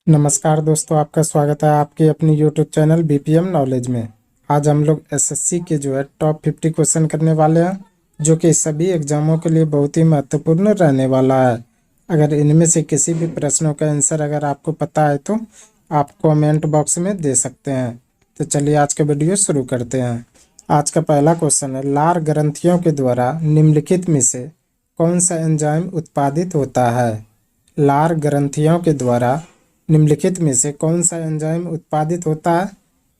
नमस्कार दोस्तों, आपका स्वागत है आपके अपनी यूट्यूब चैनल बीपीएम नॉलेज में। आज हम लोग एसएससी के टॉप 50 क्वेश्चन करने वाले हैं, जो कि सभी एग्जामों के लिए बहुत ही महत्वपूर्ण रहने वाला है। अगर इनमें से किसी भी प्रश्नों का आंसर अगर आपको पता है तो आप कमेंट बॉक्स में दे सकते हैं। तो चलिए आज का वीडियो शुरू करते हैं। आज का पहला क्वेश्चन है, लार ग्रंथियों के द्वारा निम्नलिखित में से कौन सा एंजाइम उत्पादित होता है? लार ग्रंथियों के द्वारा निम्नलिखित में से कौन सा एंजाइम उत्पादित होता है?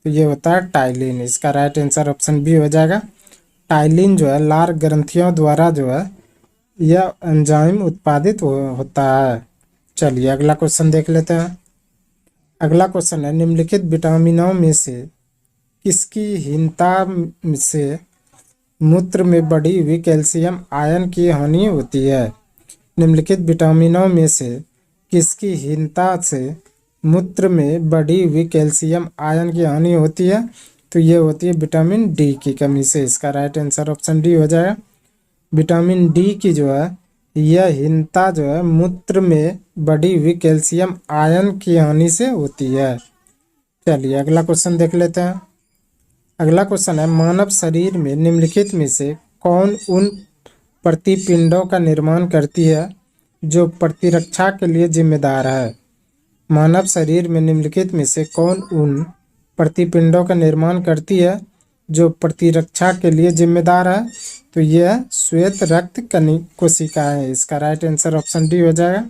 तो ये होता है टाइलिन। इसका राइट आंसर ऑप्शन बी हो जाएगा। टाइलिन लार ग्रंथियों द्वारा यह एंजाइम उत्पादित होता है। चलिए अगला क्वेश्चन देख लेते हैं। अगला क्वेश्चन है, निम्नलिखित विटामिनों में से किसकी हीनता से मूत्र में बढ़ी हुई कैल्शियम आयन की हानि होती है? निम्नलिखित विटामिनों में से किसकी हीनता से मूत्र में बढ़ी हुई कैल्शियम आयन की हानि होती है? तो ये होती है विटामिन डी की कमी से। इसका राइट आंसर ऑप्शन डी हो जाएगा। विटामिन डी की यह हीनता मूत्र में बढ़ी हुई कैल्शियम आयन की हानि से होती है। चलिए अगला क्वेश्चन देख लेते हैं। अगला क्वेश्चन है, मानव शरीर में निम्नलिखित में से कौन उन प्रतिपिंडों का निर्माण करती है जो प्रतिरक्षा के लिए जिम्मेदार है? मानव शरीर में निम्नलिखित में से कौन उन प्रतिपिंडों का निर्माण करती है जो प्रतिरक्षा के लिए जिम्मेदार है? तो यह श्वेत रक्त कोशिकाएं। इसका राइट आंसर ऑप्शन डी हो जाएगा।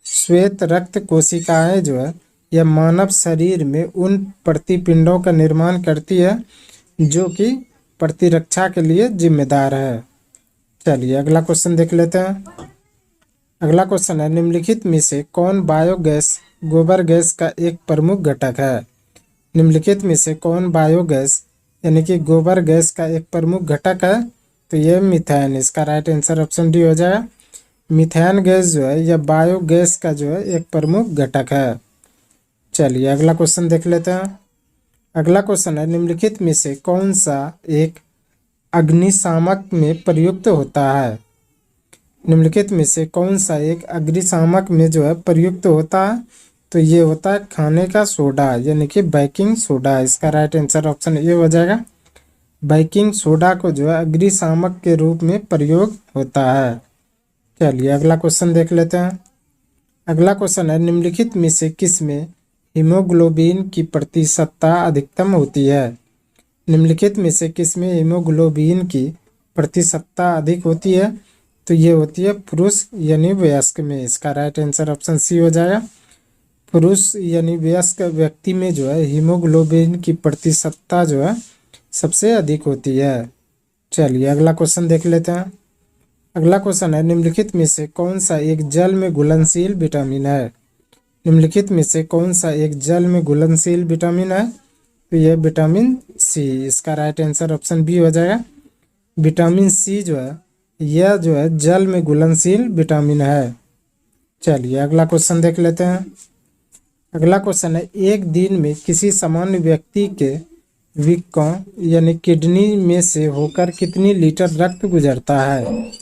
श्वेत रक्त कोशिकाएं यह मानव शरीर में उन प्रतिपिंडों का निर्माण करती है जो कि प्रतिरक्षा के लिए जिम्मेदार है। चलिए अगला क्वेश्चन देख लेते हैं। अगला क्वेश्चन है, निम्नलिखित में से कौन बायोगैस गोबर गैस का एक प्रमुख घटक है? निम्नलिखित में से कौन बायोगैस यानी कि गोबर गैस का एक प्रमुख घटक है? तो यह मीथेन। इसका राइट आंसर ऑप्शन डी हो जाएगा। मीथेन गैस यह बायोगैस का एक प्रमुख घटक है। चलिए अगला क्वेश्चन देख लेते हैं। अगला क्वेश्चन है, निम्नलिखित में से कौन सा एक अग्निशामक में प्रयुक्त होता है? निम्नलिखित में से कौन सा एक अग्निशामक में प्रयुक्त होता है? तो ये होता है खाने का सोडा यानी कि बेकिंग सोडा। इसका राइट आंसर ऑप्शन ए हो जाएगा। बेकिंग सोडा को अग्निशामक के रूप में प्रयोग होता है। चलिए अगला क्वेश्चन देख लेते हैं। अगला क्वेश्चन है, निम्नलिखित में से किस में हीमोग्लोबिन की प्रतिशतता अधिकतम होती है? निम्नलिखित में से किस में हीमोग्लोबिन की प्रतिशतता अधिक होती है? तो ये होती है पुरुष यानी वयस्क में। इसका राइट आंसर ऑप्शन सी हो जाएगा। पुरुष यानी वयस्क व्यक्ति में हीमोग्लोबिन की प्रतिशतता सबसे अधिक होती है। चलिए अगला क्वेश्चन देख लेते हैं। अगला क्वेश्चन है, निम्नलिखित में से कौन सा एक जल में घुलनशील विटामिन है? निम्नलिखित में से कौन सा एक जल में घुलनशील विटामिन है? तो यह विटामिन सी। इसका राइट आंसर ऑप्शन बी हो जाएगा। विटामिन सी यह जल में घुलनशील विटामिन है। चलिए अगला क्वेश्चन देख लेते हैं। अगला क्वेश्चन है, एक दिन में किसी सामान्य व्यक्ति के वृक्कों यानी किडनी में से होकर कितनी लीटर रक्त गुजरता है?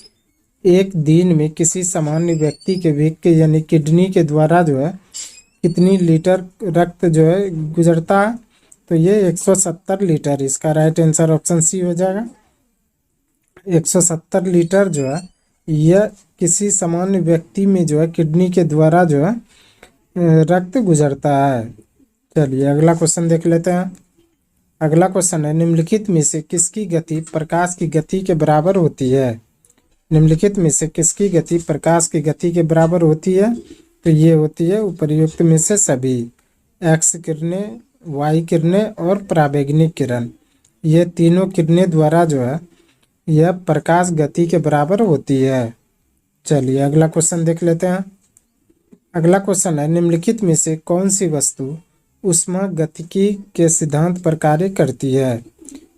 एक दिन में किसी सामान्य व्यक्ति के वृक्क यानी किडनी के द्वारा कितनी लीटर रक्त गुजरता है? तो ये 170 लीटर। इसका राइट आंसर ऑप्शन सी हो जाएगा। 170 लीटर यह किसी सामान्य व्यक्ति में किडनी के द्वारा रक्त गुजरता है। चलिए अगला क्वेश्चन देख लेते हैं। अगला क्वेश्चन है, निम्नलिखित में से किसकी गति प्रकाश की गति के बराबर होती है? निम्नलिखित में से किसकी गति प्रकाश की गति के बराबर होती है? तो ये होती है उपर्युक्त में से सभी। एक्स किरणें, वाई किरणें और पराबैंगनी किरण, ये तीनों किरणें द्वारा यह प्रकाश गति के बराबर होती है। चलिए अगला क्वेश्चन देख लेते हैं। अगला क्वेश्चन है, निम्नलिखित में से कौन सी वस्तु ऊष्मागतिकी के सिद्धांत पर कार्य करती है?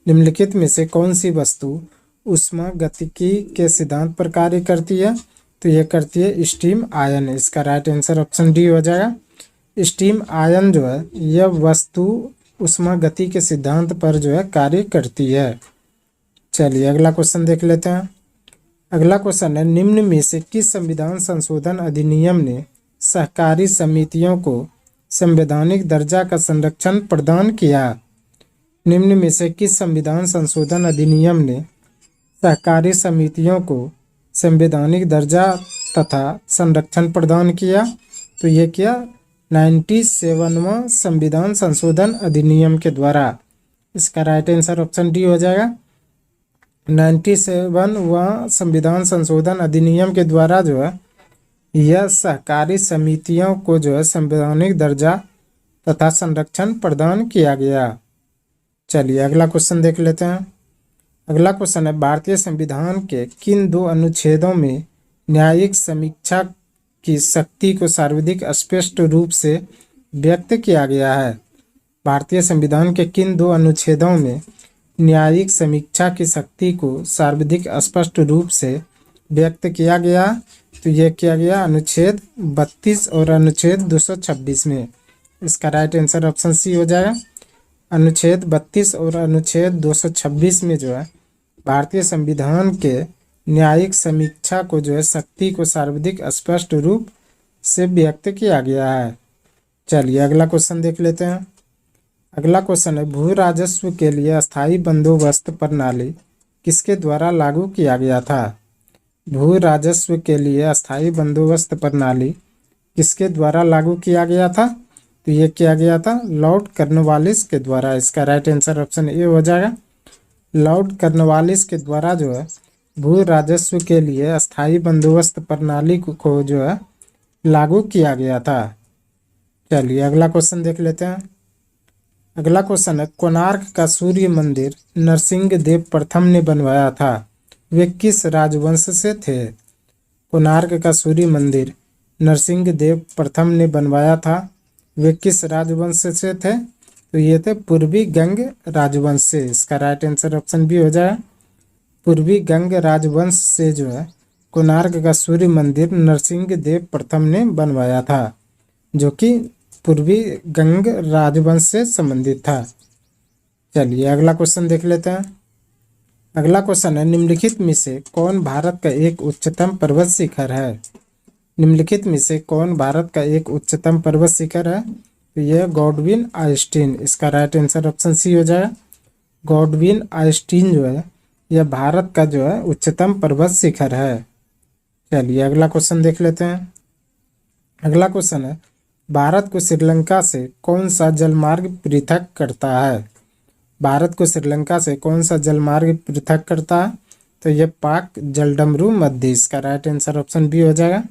निम्नलिखित में से कौन सी वस्तु ऊष्मागतिकी के सिद्धांत पर कार्य करती है? तो यह करती है स्टीम आयन। इसका राइट आंसर ऑप्शन डी हो जाएगा। स्टीम आयन यह वस्तु ऊष्मागति के सिद्धांत पर कार्य करती है। चलिए अगला क्वेश्चन देख लेते हैं। अगला क्वेश्चन है, निम्न में से किस संविधान संशोधन अधिनियम ने सहकारी समितियों को संवैधानिक दर्जा का संरक्षण प्रदान किया। निम्न में से किस संविधान संशोधन अधिनियम ने सहकारी समितियों को संवैधानिक दर्जा तथा संरक्षण प्रदान किया? तो ये किया 97वां संविधान संशोधन अधिनियम के द्वारा। इसका राइट आंसर ऑप्शन डी हो जाएगा। 97वां संविधान संशोधन अधिनियम के द्वारा जो है यह सहकारी समितियों को जो है संवैधानिक दर्जा तथा संरक्षण प्रदान किया गया। चलिए अगला क्वेश्चन देख लेते हैं। अगला क्वेश्चन है, भारतीय संविधान के किन दो अनुच्छेदों में न्यायिक समीक्षा की शक्ति को सर्वाधिक स्पष्ट रूप से व्यक्त किया गया है? भारतीय संविधान के किन दो अनुच्छेदों में न्यायिक समीक्षा की शक्ति को सर्वाधिक स्पष्ट रूप से व्यक्त किया गया? तो यह किया गया अनुच्छेद 32 और अनुच्छेद 226 में। इसका राइट आंसर ऑप्शन सी हो जाएगा। अनुच्छेद 32 और अनुच्छेद 226 में जो है भारतीय संविधान के न्यायिक समीक्षा को जो है शक्ति को सर्वाधिक स्पष्ट रूप से व्यक्त किया गया है। चलिए अगला क्वेश्चन देख लेते हैं। अगला क्वेश्चन है, भू राजस्व के लिए अस्थायी बंदोबस्त प्रणाली किसके द्वारा लागू किया गया था? भू राजस्व के लिए अस्थायी बंदोबस्त प्रणाली किसके द्वारा लागू किया गया था? तो ये किया गया था लॉर्ड कॉर्नवालिस के द्वारा। इसका राइट आंसर ऑप्शन ए हो जाएगा। लॉर्ड कॉर्नवालिस के द्वारा जो है भू राजस्व के लिए अस्थायी बंदोबस्त प्रणाली को जो है लागू किया गया था। चलिए अगला क्वेश्चन देख लेते हैं। अगला क्वेश्चन है, कोणार्क का सूर्य मंदिर नरसिंहदेव प्रथम ने बनवाया था, वे किस राजवंश से थे? कोणार्क का सूर्य मंदिर नरसिंहदेव प्रथम ने बनवाया था, वे किस राजवंश से थे? तो ये थे पूर्वी गंग राजवंश से। इसका राइट आंसर ऑप्शन बी हो जाएगा। पूर्वी गंग राजवंश से जो है कोणार्क का सूर्य मंदिर नरसिंहदेव प्रथम ने बनवाया था, जो कि पूर्वी गंग राजवंश से संबंधित था। चलिए अगला क्वेश्चन देख लेते हैं। अगला क्वेश्चन है, निम्नलिखित में से कौन भारत का एक उच्चतम पर्वत शिखर है? निम्नलिखित में से कौन भारत का एक उच्चतम पर्वत शिखर है? तो यह गॉडविन आइस्टीन। इसका राइट आंसर ऑप्शन सी हो जाएगा। गॉडविन आइस्टीन जो है यह भारत का जो है उच्चतम पर्वत शिखर है। चलिए अगला क्वेश्चन देख लेते हैं। अगला क्वेश्चन है, भारत को श्रीलंका से कौन सा जलमार्ग पृथक करता है? भारत को श्रीलंका से कौन सा जलमार्ग पृथक करता है? तो यह पाक जलडमरू मध्य। इसका राइट आंसर ऑप्शन बी हो जाएगा।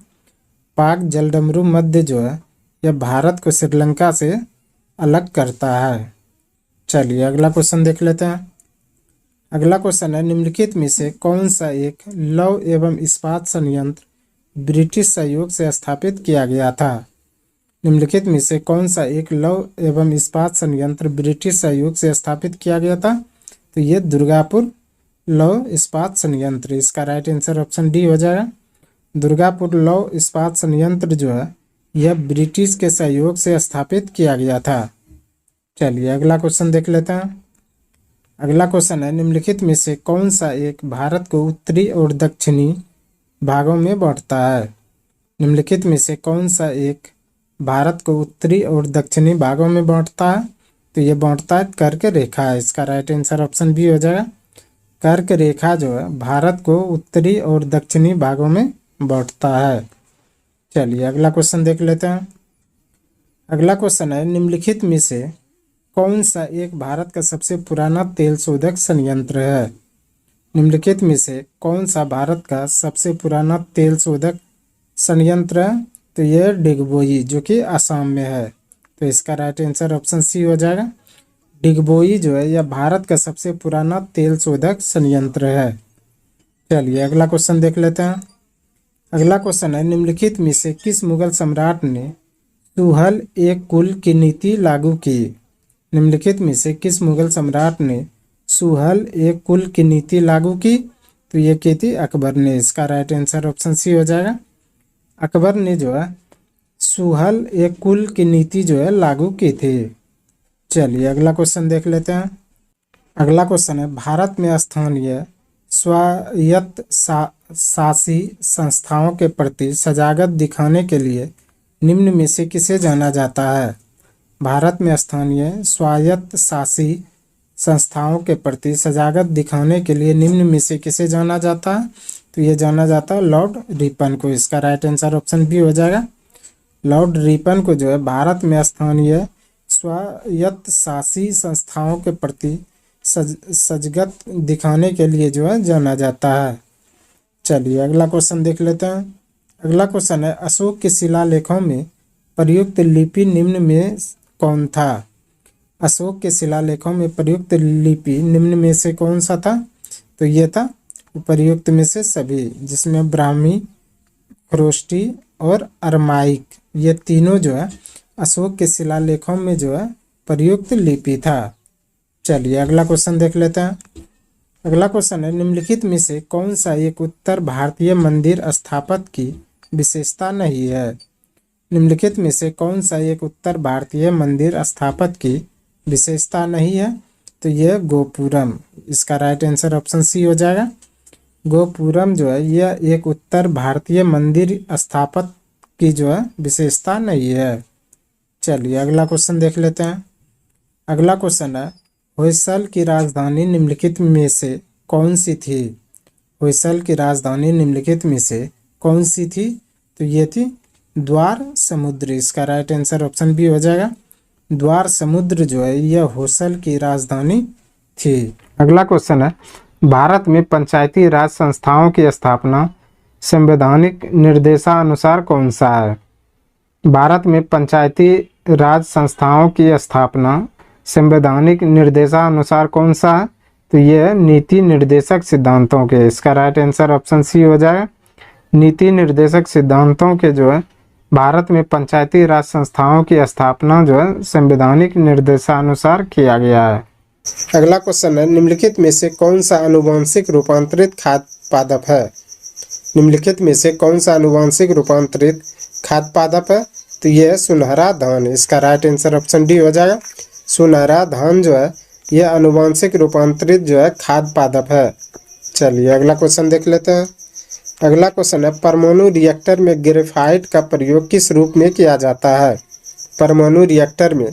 पाक जलडमरू मध्य जो है यह भारत को श्रीलंका से अलग करता है। चलिए अगला क्वेश्चन देख लेते हैं। अगला क्वेश्चन है, निम्नलिखित में से कौन सा एक लौह एवं इस्पात संयंत्र ब्रिटिश सहयोग से स्थापित किया गया था? निम्नलिखित में से कौन सा एक लौह एवं इस्पात संयंत्र ब्रिटिश सहयोग से स्थापित किया गया था? तो ये दुर्गापुर लौह इस्पात संयंत्र। इसका राइट आंसर ऑप्शन डी हो जाएगा। दुर्गापुर लौह इस्पात संयंत्र जो है यह ब्रिटिश के सहयोग से स्थापित किया गया था। चलिए अगला क्वेश्चन देख लेते हैं। अगला क्वेश्चन है, निम्नलिखित में से कौन सा एक भारत को उत्तरी और दक्षिणी भागों में बांटता है? निम्नलिखित में से कौन सा एक भारत को उत्तरी और दक्षिणी भागों में बांटता है? तो ये बांटता है कर्क रेखा है। इसका राइट आंसर ऑप्शन बी हो जाएगा। कर्क रेखा जो है भारत को उत्तरी और दक्षिणी भागों में बांटता है। चलिए अगला क्वेश्चन देख लेते हैं। अगला क्वेश्चन है, निम्नलिखित में से कौन सा एक भारत का सबसे पुराना तेल शोधक संयंत्र है? निम्नलिखित में से कौन सा भारत का सबसे पुराना तेल शोधक संयंत्र है? तो यह डिगबोई जो कि असम में है। तो इसका राइट आंसर ऑप्शन सी हो जाएगा। डिगबोई जो है यह भारत का सबसे पुराना तेल शोधक संयंत्र है। चलिए अगला क्वेश्चन देख लेते हैं। अगला क्वेश्चन है, निम्नलिखित में से किस मुगल सम्राट ने सुहल एक कुल की नीति लागू की? निम्नलिखित में से किस मुगल सम्राट ने सुहल एक कुल की नीति लागू की? तो ये की थी अकबर ने। इसका राइट आंसर ऑप्शन सी हो जाएगा। अकबर ने जो है सुहल एक कुल की नीति जो है लागू की थी। चलिए अगला क्वेश्चन देख लेते हैं। अगला क्वेश्चन है, भारत में स्थानीय स्वायत्त शासी संस्थाओं के प्रति सजागत दिखाने के लिए निम्न में से किसे जाना जाता है? भारत में स्थानीय स्वायत्त शासी संस्थाओं के प्रति सजागत दिखाने के लिए निम्न में से किसे जाना जाता है? तो ये जाना जाता है लॉर्ड रिपन को। इसका राइट आंसर ऑप्शन बी हो जाएगा। लॉर्ड रिपन को जो है भारत में स्थानीय स्वायत्त शासी संस्थाओं के प्रति सजगत दिखाने के लिए जो है जाना जाता है। चलिए अगला क्वेश्चन देख लेते हैं। अगला क्वेश्चन है, अशोक के शिलालेखों में प्रयुक्त लिपि निम्न में कौन था? अशोक के शिलालेखों में प्रयुक्त लिपि निम्न में से कौन सा था? तो ये था प्रयुक्त में से सभी, जिसमें ब्राह्मी, खरोष्टी और अरमाइक, ये तीनों जो है अशोक के शिलालेखों में जो है प्रयुक्त लिपि था। चलिए अगला क्वेश्चन देख लेते हैं। अगला क्वेश्चन है, निम्नलिखित में से कौन सा एक उत्तर भारतीय मंदिर स्थापत्य की विशेषता नहीं है? निम्नलिखित में से कौन सा एक उत्तर भारतीय मंदिर स्थापत्य की विशेषता नहीं है? तो यह गोपुरम। इसका राइट आंसर ऑप्शन सी हो जाएगा। गोपुरम जो है यह एक उत्तर भारतीय मंदिर स्थापत्य की जो है विशेषता नहीं है। चलिए अगला क्वेश्चन देख लेते हैं। अगला क्वेश्चन है, होयसल की राजधानी निम्नलिखित में से कौन सी थी? होयसल की राजधानी निम्नलिखित में से कौन सी थी? तो ये थी द्वार समुद्र। इसका राइट आंसर ऑप्शन बी हो जाएगा। द्वार समुद्र जो है यह होयसल की राजधानी थी। अगला क्वेश्चन है, भारत में पंचायती राज संस्थाओं की स्थापना संवैधानिक निर्देशानुसार कौन सा है? भारत में पंचायती राज संस्थाओं की स्थापना संवैधानिक निर्देशानुसार कौन सा है? तो यह नीति निर्देशक सिद्धांतों के। इसका राइट आंसर ऑप्शन सी हो जाएगा। नीति निर्देशक सिद्धांतों के जो है भारत में पंचायती राज संस्थाओं की स्थापना जो है संवैधानिक निर्देशानुसार किया गया है। अगला क्वेश्चन है, निम्नलिखित में से कौन सा आनुवंशिक रूपांतरित खाद्य पादप है? निम्नलिखित में से कौन सा आनुवंशिक रूपांतरित खाद्य पादप है? तो यह सुनहरा धान। इसका राइट आंसर ऑप्शन डी हो जाएगा। सुनहरा धान जो है यह आनुवंशिक रूपांतरित जो है खाद्य पादप है। चलिए अगला क्वेश्चन देख लेते हैं। अगला क्वेश्चन है, परमाणु रिएक्टर में ग्रेफाइट का प्रयोग किस रूप में किया जाता है? परमाणु रिएक्टर में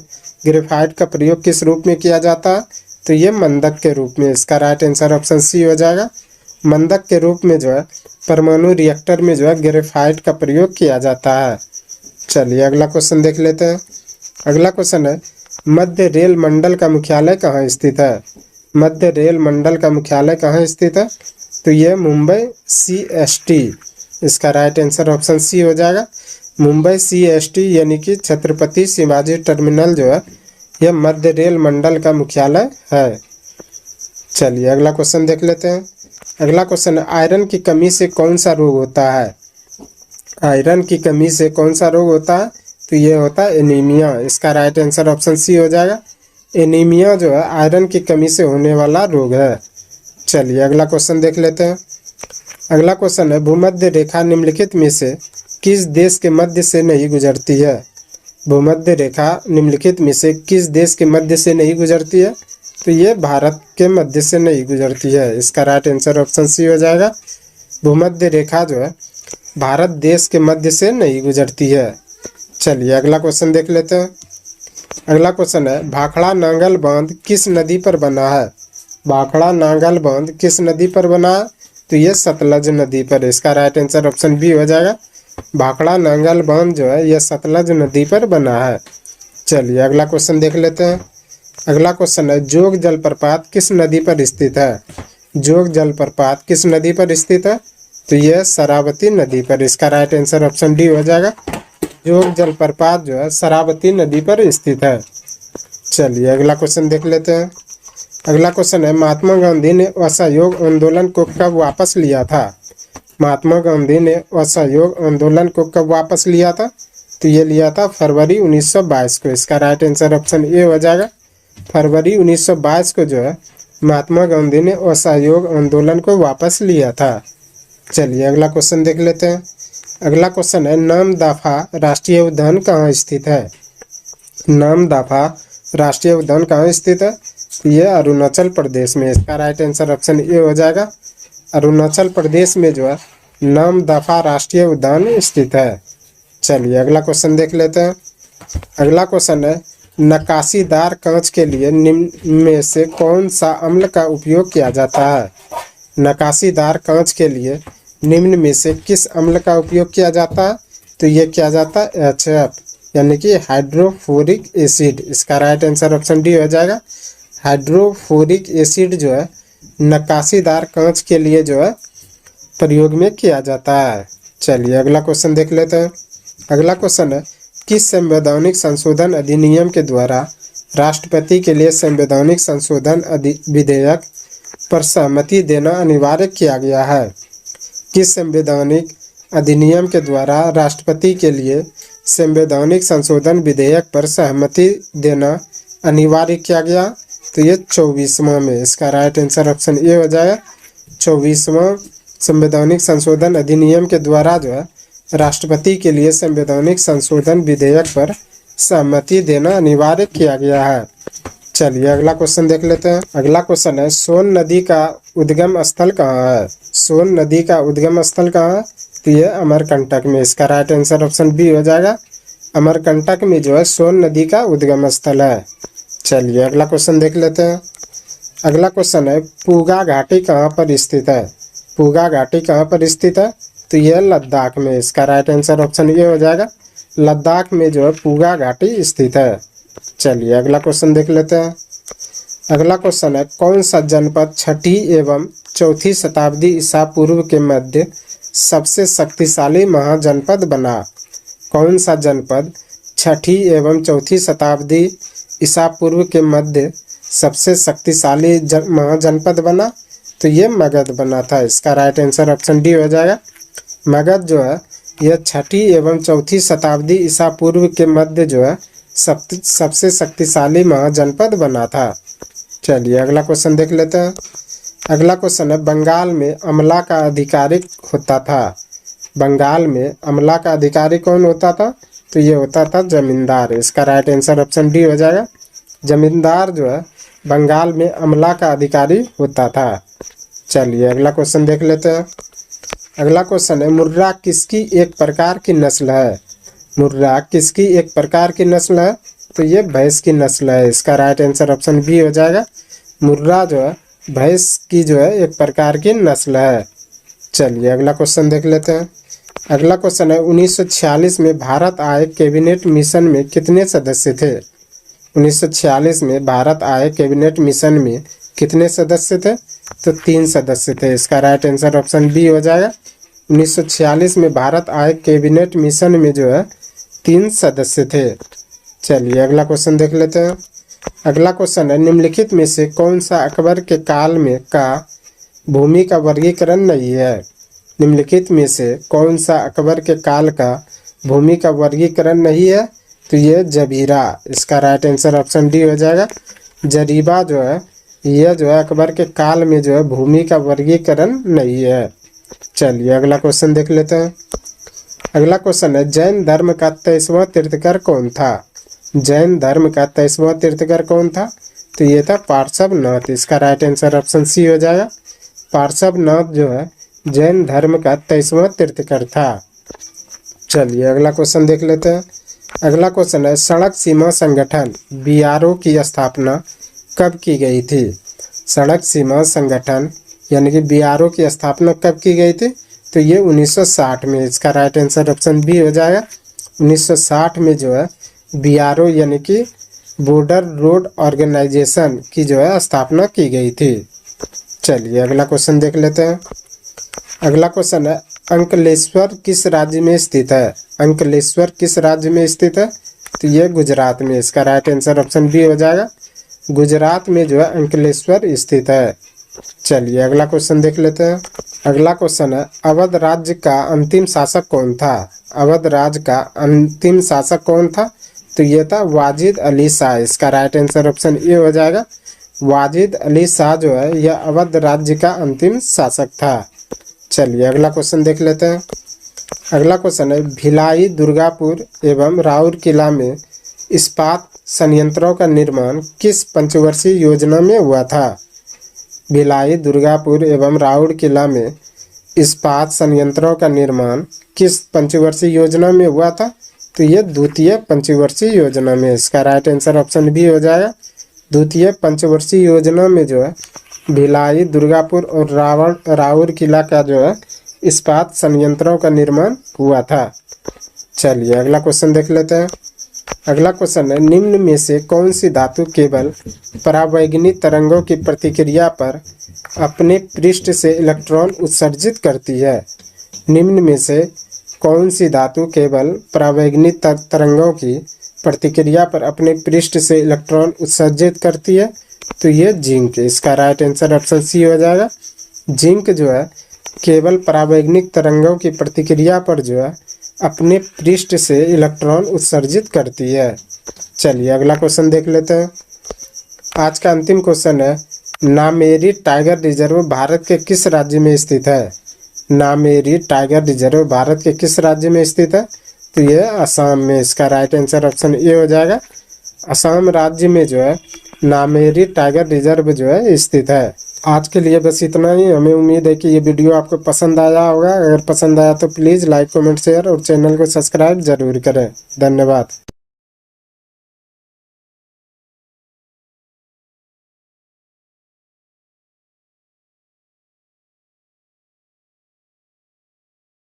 ग्रेफाइट का प्रयोग किस रूप में किया जाता है? तो ये मंदक के रूप में। इसका राइट आंसर ऑप्शन सी हो जाएगा। मंदक के रूप में जो है परमाणु रिएक्टर में जो है ग्रेफाइट का प्रयोग किया जाता है। चलिए अगला क्वेश्चन देख लेते हैं। अगला क्वेश्चन है, मध्य रेल मंडल का मुख्यालय कहाँ स्थित है? मध्य रेल मंडल का मुख्यालय कहाँ स्थित है? तो यह मुंबई CST। इसका राइट आंसर ऑप्शन सी हो जाएगा। मुंबई CST यानी कि छत्रपति शिवाजी टर्मिनल जो है यह मध्य रेल मंडल का मुख्यालय है। चलिए अगला क्वेश्चन देख लेते हैं। अगला क्वेश्चन है, आयरन की कमी से कौन सा रोग होता है? आयरन की कमी से कौन सा रोग होता है? तो ये होता है एनीमिया। इसका राइट आंसर ऑप्शन सी हो जाएगा। एनीमिया जो है आयरन की कमी से होने वाला रोग है। चलिए अगला क्वेश्चन देख लेते हैं। अगला क्वेश्चन है, भूमध्य रेखा निम्नलिखित में से किस देश के मध्य से नहीं गुजरती है? भूमध्य रेखा निम्नलिखित में से किस देश के मध्य से नहीं गुजरती है? तो ये भारत के मध्य से नहीं गुजरती है। इसका राइट आंसर ऑप्शन सी हो जाएगा। भूमध्य रेखा जो है भारत देश के मध्य से नहीं गुजरती है। चलिए अगला क्वेश्चन देख लेते हैं। अगला क्वेश्चन है, भाखड़ा नांगल बांध किस नदी पर बना है? भाखड़ा नांगल बांध किस नदी पर बना है? तो ये सतलज नदी पर। इसका राइट आंसर ऑप्शन बी हो जाएगा। भाखड़ा नांगल बांध जो है यह सतलज नदी पर बना है। चलिए अगला क्वेश्चन देख लेते हैं। अगला क्वेश्चन है, जोग जलप्रपात किस नदी पर स्थित है? जोग जलप्रपात किस नदी पर स्थित है? तो यह शरावती नदी पर। इसका राइट आंसर ऑप्शन डी हो जाएगा। जोग जलप्रपात जो है शरावती नदी पर स्थित है। चलिए अगला क्वेश्चन देख लेते हैं। अगला क्वेश्चन है, महात्मा गांधी ने असहयोग आंदोलन को कब वापस लिया था? महात्मा गांधी ने असहयोग आंदोलन को कब वापस लिया था? तो ये लिया था फरवरी 1922 को। इसका राइट आंसर ऑप्शन ए हो जाएगा। फरवरी 1922 को जो है महात्मा गांधी ने असहयोग आंदोलन को वापस लिया था। चलिए अगला क्वेश्चन देख लेते हैं। अगला क्वेश्चन है, नामदफा राष्ट्रीय उद्यान कहाँ स्थित है? नामदफा राष्ट्रीय उद्यान कहाँ स्थित है? यह अरुणाचल प्रदेश में। इसका राइट आंसर ऑप्शन ए हो जाएगा। अरुणाचल प्रदेश में जो है नामदफा राष्ट्रीय उद्यान स्थित है। चलिए अगला क्वेश्चन देख लेते हैं। अगला क्वेश्चन है, नकाशीदार कांच के लिए निम्न में से कौन सा अम्ल का उपयोग किया जाता है? नकाशीदार कांच के लिए निम्न में से किस अम्ल का उपयोग किया जाता है? तो ये किया जाता है HF यानी कि हाइड्रोफ्लोरिक एसिड। इसका राइट आंसर ऑप्शन डी हो जाएगा। हाइड्रोफ्लोरिक एसिड जो है नकाशीदार कांच के लिए जो है प्रयोग में किया जाता है। चलिए अगला क्वेश्चन देख लेते हैं। अगला क्वेश्चन है, किस संवैधानिक संशोधन अधिनियम के द्वारा राष्ट्रपति के लिए संवैधानिक संशोधन विधेयक पर सहमति देना अनिवार्य किया गया है? किस संवैधानिक अधिनियम के द्वारा राष्ट्रपति के लिए संवैधानिक संशोधन विधेयक पर सहमति देना अनिवार्य किया गया? तो ये 24वां में। इसका राइट आंसर ऑप्शन ए हो जाएगा। 24वां संवैधानिक संशोधन अधिनियम के द्वारा जो है राष्ट्रपति के लिए संवैधानिक संशोधन विधेयक पर सहमति देना अनिवार्य किया गया है। चलिए अगला क्वेश्चन देख लेते हैं। अगला क्वेश्चन है, सोन नदी का उद्गम स्थल कहाँ है? सोन नदी का उद्गम स्थल कहाँ है? तो ये अमरकंटक में। इसका राइट आंसर ऑप्शन बी हो जाएगा। अमरकंटक में जो है सोन नदी का उद्गम स्थल है। चलिए अगला क्वेश्चन देख लेते हैं। अगला क्वेश्चन है, पूगा घाटी कहाँ पर स्थित है? पूगा घाटी कहाँ पर स्थित है? तो यह लद्दाख में। इसका राइट आंसर ऑप्शन ए हो जाएगा। लद्दाख में जो है पूगा घाटी स्थित है। चलिए अगला क्वेश्चन देख लेते हैं। अगला क्वेश्चन है, कौन सा जनपद 6ठी एवं 4ठी शताब्दी ईसा पूर्व के मध्य सबसे शक्तिशाली महाजनपद बना? कौन सा जनपद 6ठी एवं 4ठी शताब्दी ईसा पूर्व के मध्य सबसे शक्तिशाली महाजनपद बना? तो ये मगध बना था। इसका राइट आंसर ऑप्शन डी हो जाएगा। मगध जो है यह 6ठी एवं 4ठी शताब्दी ईसा पूर्व के मध्य जो है सबसे शक्तिशाली महाजनपद बना था। चलिए अगला क्वेश्चन देख लेते हैं। अगला क्वेश्चन है, बंगाल में अमला का अधिकारी होता था? बंगाल में अमला का अधिकारी कौन होता था? तो ये होता था जमींदार। इसका राइट आंसर ऑप्शन डी हो जाएगा। जमींदार जो है बंगाल में अमला का अधिकारी होता था। चलिए अगला क्वेश्चन देख लेते हैं। अगला क्वेश्चन है, मुर्रा किसकी एक प्रकार की नस्ल है? मुर्रा किसकी एक प्रकार की नस्ल है? तो ये भैंस की नस्ल है। इसका राइट आंसर ऑप्शन बी हो जाएगा। मुर्रा जो है भैंस की जो है एक प्रकार की नस्ल है। चलिए अगला क्वेश्चन देख लेते हैं। अगला क्वेश्चन है, 1946 में भारत आए कैबिनेट मिशन में कितने सदस्य थे? 1946 में भारत आए कैबिनेट मिशन में कितने सदस्य थे? तो 3 सदस्य थे। इसका राइट आंसर ऑप्शन बी हो जाएगा। 1946 में भारत आए कैबिनेट मिशन में जो है 3 सदस्य थे। चलिए अगला क्वेश्चन देख लेते हैं। अगला क्वेश्चन है, निम्नलिखित में से कौन सा अकबर के काल में का भूमि का वर्गीकरण नहीं है? निम्नलिखित में से कौन सा अकबर के काल का भूमि का वर्गीकरण नहीं है? तो ये जबीरा। इसका राइट आंसर ऑप्शन डी हो जाएगा। जरीबा जो है यह जो है अकबर के काल में जो है भूमि का वर्गीकरण नहीं है। चलिए अगला क्वेश्चन देख लेते हैं। अगला क्वेश्चन है, जैन धर्म का 23वां तीर्थंकर कौन था? जैन धर्म का 23वां तीर्थंकर कौन था? तो ये था पार्श्वनाथ। इसका राइट आंसर ऑप्शन सी हो जाएगा। पार्श्वनाथ जो है जैन धर्म का 23वां तीर्थंकर था। चलिए अगला क्वेश्चन देख लेते हैं। अगला क्वेश्चन है, सड़क सीमा संगठन BRO की स्थापना कब की गई थी? सड़क सीमा संगठन यानी कि BRO की स्थापना कब की गई थी? तो ये 1960 में। इसका राइट आंसर ऑप्शन बी हो जाएगा। 1960 में जो है BRO यानी कि बॉर्डर रोड ऑर्गेनाइजेशन की जो है स्थापना की गई थी। चलिए अगला क्वेश्चन देख लेते हैं। अगला क्वेश्चन है, अंकलेश्वर किस राज्य में स्थित है? अंकलेश्वर किस राज्य में स्थित है? तो ये गुजरात में। इसका राइट आंसर ऑप्शन बी हो जाएगा। गुजरात में जो है अंकलेश्वर स्थित है। चलिए अगला क्वेश्चन देख लेते हैं। अगला क्वेश्चन है, अवध राज्य का अंतिम शासक कौन था? अवध राज्य का अंतिम शासक कौन था? तो ये था वाजिद अली शाह। इसका राइट आंसर ऑप्शन ए हो जाएगा। वाजिद अली शाह जो है यह अवध राज्य का अंतिम शासक था। चलिए अगला क्वेश्चन देख लेते हैं। अगला क्वेश्चन है, भिलाई, दुर्गापुर एवं राउरकेला में इस्पात संयंत्रों का निर्माण किस पंचवर्षीय योजना में हुआ था? भिलाई, दुर्गापुर एवं राउरकेला में इस्पात संयंत्रों का निर्माण किस पंचवर्षीय योजना में हुआ था? तो ये द्वितीय पंचवर्षीय योजना में, इसका राइट आंसर ऑप्शन बी हो जाएगा। द्वितीय पंचवर्षीय योजना में जो है भिलाई, दुर्गापुर और राउरकेला का जो है इस्पात संयंत्रों का निर्माण हुआ था। चलिए अगला क्वेश्चन देख लेते हैं। अगला क्वेश्चन है, निम्न में से कौन सी धातु केवल परावैगनिक तरंगों की प्रतिक्रिया पर अपने पृष्ठ से इलेक्ट्रॉन उत्सर्जित करती है? निम्न में से कौन सी धातु केवल परावैगनिक तरंगों की प्रतिक्रिया पर अपने पृष्ठ से इलेक्ट्रॉन उत्सर्जित करती है? तो ये जिंक, इसका राइट आंसर ऑप्शन सी हो जाएगा। जिंक जो है केवल परावैगनिक तरंगों की प्रतिक्रिया पर जो है अपने पृष्ठ से इलेक्ट्रॉन उत्सर्जित करती है। चलिए अगला क्वेश्चन देख लेते हैं। आज का अंतिम क्वेश्चन है, नामेरी टाइगर रिजर्व भारत के किस राज्य में स्थित है? नामेरी टाइगर रिजर्व भारत के किस राज्य में स्थित है? तो यह असम में, इसका राइट आंसर ऑप्शन ए हो जाएगा। असम राज्य में जो है नामेरी टाइगर रिजर्व जो है स्थित है। आज के लिए बस इतना ही। हमें उम्मीद है कि ये वीडियो आपको पसंद आया होगा। अगर पसंद आया तो प्लीज़ लाइक, कमेंट, शेयर और चैनल को सब्सक्राइब जरूर करें। धन्यवाद।